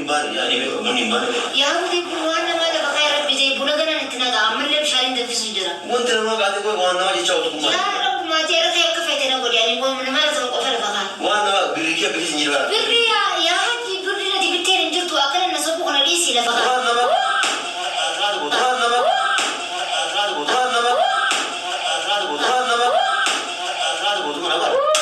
يبان يعني من يبان يا ودي بوانا ما له بخير ربي زي بولغنا نتناقع عمل لي بشارين دفس الجرا وانت لما قاعد تقول وانا ما جيت شاوتكم ما لا رب ما جرى خير كفيت انا اقول يعني قوم من ما لازم قفل بخير وانا بريك بريس نجيبها بري يا هدي بري لا دي بتين جرت واكل الناس بكره ليسي لفخر وانا ما هذا بو وانا ما هذا بو وانا ما هذا بو وانا ما هذا بو وانا ما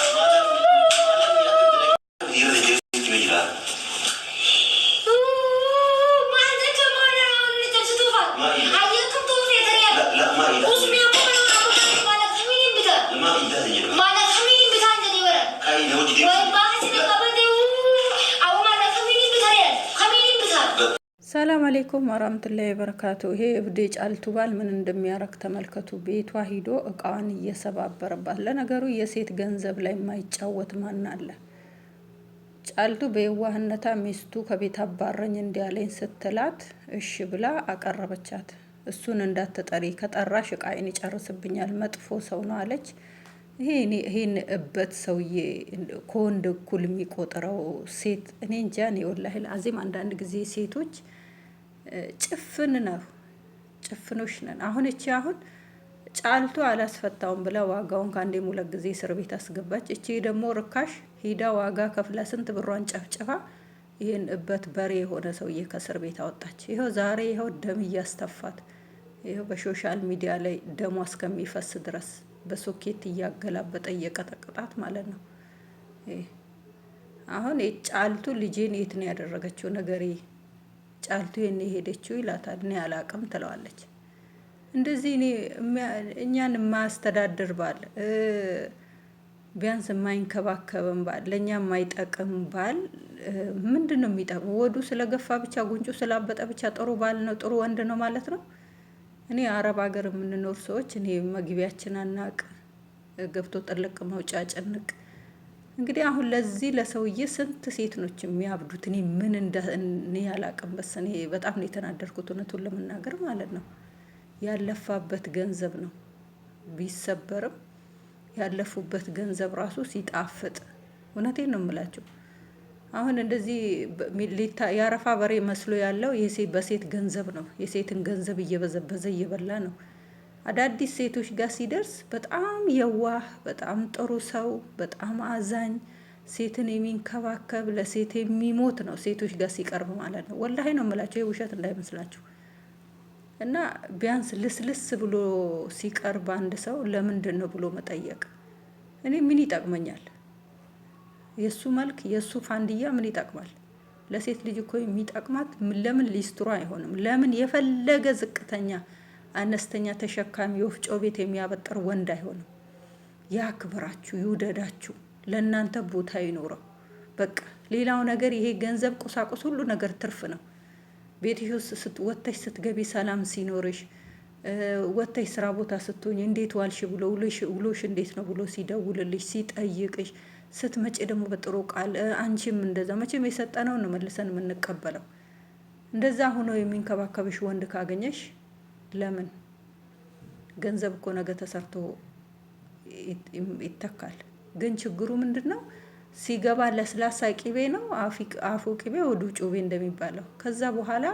ሰላም አለይኩም ወራህመቱላሂ ወበረካቱ። ይሄ እብድ ጫልቱ ባል ምን እንደሚያረክ ተመልከቱ። ቤቷ ሂዶ እቃዋን እየሰባበረባት። ለነገሩ የሴት ገንዘብ ላይ የማይጫወት ማን አለ? ጫልቱ በየዋህነታ ሚስቱ ከቤት አባረኝ እንዲያለኝ ስትላት እሺ ብላ አቀረበቻት። እሱን እንዳትጠሪ ከጠራሽ እቃዬን ይጨርስብኛል መጥፎ ሰው ነው አለች። ይሄን እበት ሰውዬ ከወንድ እኩል የሚቆጥረው ሴት እኔ እንጃ። እኔ ወላሂ አዚም አንዳንድ ጊዜ ሴቶች ጭፍኖች ነን። አሁን ጫልቱ አላስፈታውም ብላ ዋጋውን ከአንዴም ሁለት ጊዜ እስር ቤት አስገባች። እቺ ደግሞ ርካሽ ሂዳ ዋጋ ከፍላ ስንት ብሯን ጨፍጭፋ ይሄን እበት በሬ የሆነ ሰውዬ ከእስር ቤት አወጣች። ይኸው ዛሬ ደም እያስተፋት ይኸው በሶሻል ሚዲያ ላይ ደሟ እስከሚፈስ ድረስ በሶኬት እያገላበጠ እየቀጠቀጣት ማለት ነው። አሁን ጫልቱ ልጄን የት ነው ያደረገችው ነገሬ? ጫልቱ የኔ ሄደችው ይላታል። እኔ አላቅም ትለዋለች። እንደዚህ እኛን የማያስተዳድር ባል፣ ቢያንስ የማይንከባከብም ባል፣ ለእኛ የማይጠቅም ባል ምንድን ነው የሚጠቅመው? ወዱ ስለገፋ ብቻ ጉንጩ ስላበጠ ብቻ ጥሩ ባል ነው ጥሩ ወንድ ነው ማለት ነው? እኔ አረብ ሀገር የምንኖር ሰዎች እኔ መግቢያችን አናቅ፣ ገብቶ ጥልቅ መውጫ ጭንቅ። እንግዲህ አሁን ለዚህ ለሰውዬ ስንት ሴት ነች የሚያብዱት? እኔ ምን እኔ ያላቅም። በስ እኔ በጣም ነው የተናደርኩት እውነቱን ለመናገር ማለት ነው። ያለፋበት ገንዘብ ነው ቢሰበርም ያለፉበት ገንዘብ ራሱ ሲጣፍጥ፣ እውነቴን ነው የምላቸው። አሁን እንደዚህ ያረፋ በሬ መስሎ ያለው በሴት ገንዘብ ነው። የሴትን ገንዘብ እየበዘበዘ እየበላ ነው። አዳዲስ ሴቶች ጋር ሲደርስ በጣም የዋህ፣ በጣም ጥሩ ሰው፣ በጣም አዛኝ፣ ሴትን የሚንከባከብ ለሴት የሚሞት ነው ሴቶች ጋር ሲቀርብ ማለት ነው። ወላሂ ነው የምላቸው፣ የውሸት እንዳይመስላችሁ። እና ቢያንስ ልስልስ ብሎ ሲቀርብ አንድ ሰው ለምንድን ነው ብሎ መጠየቅ። እኔ ምን ይጠቅመኛል? የሱ መልክ የሱ ፋንድያ ምን ይጠቅማል? ለሴት ልጅ እኮ የሚጠቅማት ለምን ሊስትሮ አይሆንም? ለምን የፈለገ ዝቅተኛ አነስተኛ ተሸካሚ ወፍጮ ቤት የሚያበጥር ወንድ አይሆንም? ያክብራችሁ፣ ይውደዳችሁ፣ ለእናንተ ቦታ ይኖረው። በቃ ሌላው ነገር ይሄ ገንዘብ፣ ቁሳቁስ፣ ሁሉ ነገር ትርፍ ነው። ቤትሽ ውስጥ ወጥተሽ ስትገቢ ሰላም ሲኖርሽ፣ ወጥተሽ ስራ ቦታ ስትሆኝ እንዴት ዋልሽ ብሎ ውሎሽ እንዴት ነው ብሎ ሲደውልልሽ ሲጠይቅሽ፣ ስትመጪ ደግሞ በጥሩ ቃል አንቺም እንደዛ መቼም የሰጠነው ነው መልሰን የምንቀበለው። እንደዛ ሆኖ የሚንከባከብሽ ወንድ ካገኘሽ ለምን? ገንዘብ እኮ ነገ ተሰርቶ ይተካል። ግን ችግሩ ምንድነው? ሲገባ ለስላሳ ቂቤ ነው፣ አፉ ቂቤ ወዱ ጩቤ እንደሚባለው። ከዛ በኋላ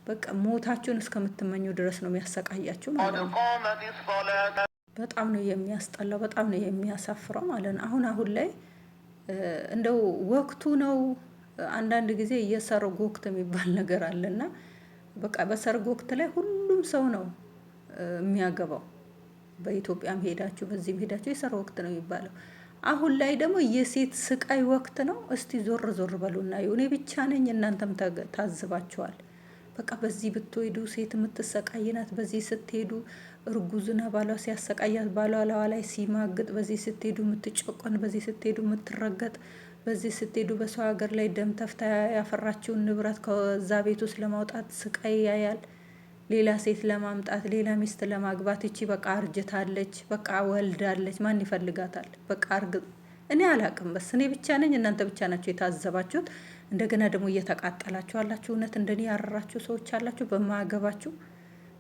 በቃ ሞታችሁን እስከምትመኙ ድረስ ነው የሚያሰቃያችሁ ማለት ነው። በጣም ነው የሚያስጠላው፣ በጣም ነው የሚያሳፍረው ማለት ነው። አሁን ላይ እንደው ወቅቱ ነው። አንዳንድ ጊዜ የሰርግ ወቅት የሚባል ነገር አለና በቃ በሰርግ ወቅት ላይ ሁሉም ሰው ነው የሚያገባው። በኢትዮጵያም ሄዳችሁ በዚህም ሄዳችሁ የሰርግ ወቅት ነው የሚባለው። አሁን ላይ ደግሞ የሴት ስቃይ ወቅት ነው። እስቲ ዞር ዞር በሉና እኔ ብቻ ነኝ እናንተም ታዝባችኋል። በቃ በዚህ ብትሄዱ ሴት የምትሰቃይናት፣ በዚህ ስትሄዱ እርጉዝና ባሏ ሲያሰቃያት ባሏ ለዋ ላይ ሲማግጥ፣ በዚህ ስትሄዱ የምትጨቆን፣ በዚህ ስትሄዱ የምትረገጥ፣ በዚህ ስትሄዱ በሰው ሀገር ላይ ደም ተፍታ ያፈራችውን ንብረት ከዛ ቤት ውስጥ ለማውጣት ስቃይ ያያል። ሌላ ሴት ለማምጣት፣ ሌላ ሚስት ለማግባት። እቺ በቃ አርጅታለች፣ በቃ ወልዳለች፣ ማን ይፈልጋታል? በቃ እኔ አላቅም። በስ እኔ ብቻ ነኝ እናንተ ብቻ ናቸው የታዘባችሁት? እንደገና ደግሞ እየተቃጠላችሁ አላችሁ። እውነት እንደኔ ያረራችሁ ሰዎች አላችሁ በማገባችሁ።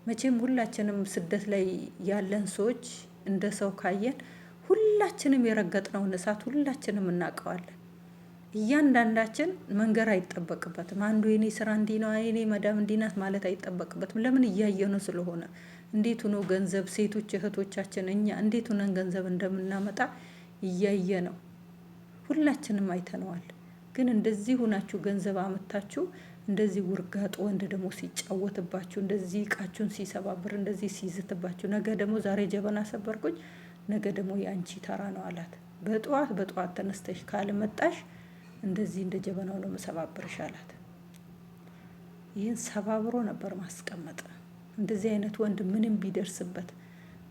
መቼም ሁላችንም ስደት ላይ ያለን ሰዎች እንደ ሰው ካየን ሁላችንም የረገጥነውን እሳት ሁላችንም እናውቀዋለን። እያንዳንዳችን መንገር አይጠበቅበትም። አንዱ የኔ ስራ እንዲህ ነው፣ የኔ መዳም እንዲህ ናት ማለት አይጠበቅበትም። ለምን እያየነው ስለሆነ እንዴት ሆኖ ገንዘብ ሴቶች እህቶቻችን እኛ እንዴት ሆነን ገንዘብ እንደምናመጣ እያየ ነው። ሁላችንም አይተነዋል። ግን እንደዚህ ሆናችሁ ገንዘብ አመታችሁ እንደዚህ ውርጋጥ ወንድ ደግሞ ሲጫወትባችሁ እንደዚህ እቃችሁን ሲሰባብር እንደዚህ ሲይዝትባችሁ ነገ ደግሞ ዛሬ ጀበና ሰበርኩኝ ነገ ደግሞ የአንቺ ተራ ነው አላት። በጠዋት ተነስተሽ ካልመጣሽ እንደዚህ እንደ ጀበናው ነው መሰባብርሽ አላት። ይህን ሰባብሮ ነበር ማስቀመጥ። እንደዚህ አይነት ወንድ ምንም ቢደርስበት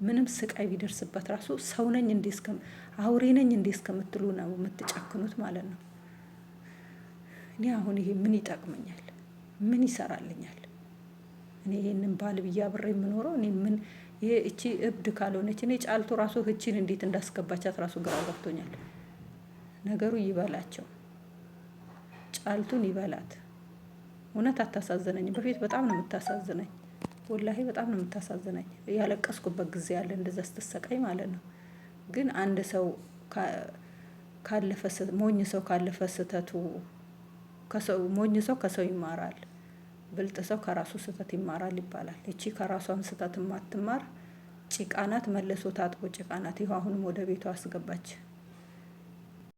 ምንም ስቃይ ቢደርስበት ራሱ ሰው ነኝ እንዴ አውሬ ነኝ እንዴ እስከምትሉ ነው የምትጨክኑት ማለት ነው። እኔ አሁን ይሄ ምን ይጠቅመኛል? ምን ይሰራልኛል? እኔ ይሄንን ባል ብዬ አብሬ የምኖረው እኔ ምን ይሄ እቺ እብድ ካልሆነች እኔ ጫልቱ ራሱ እቺን እንዴት እንዳስገባቻት ራሱ ግራ ገብቶኛል። ነገሩ ይበላቸው፣ ጫልቱን ይበላት። እውነት አታሳዝነኝም? በፊት በጣም ነው የምታሳዝነኝ። ወላሂ በጣም ነው የምታሳዝነኝ። ያለቀስኩበት ጊዜ ያለ እንደዛ ስትሰቃይ ማለት ነው። ግን አንድ ሰው ካለፈ ሞኝ ሰው ካለፈ ስህተቱ ሞኝ ሰው ከሰው ይማራል፣ ብልጥ ሰው ከራሱ ስህተት ይማራል ይባላል። እቺ ከራሷን ስህተት ማትማር ጭቃናት፣ መልሶ ታጥቦ ጭቃናት። ይኸው አሁንም ወደ ቤቷ አስገባች።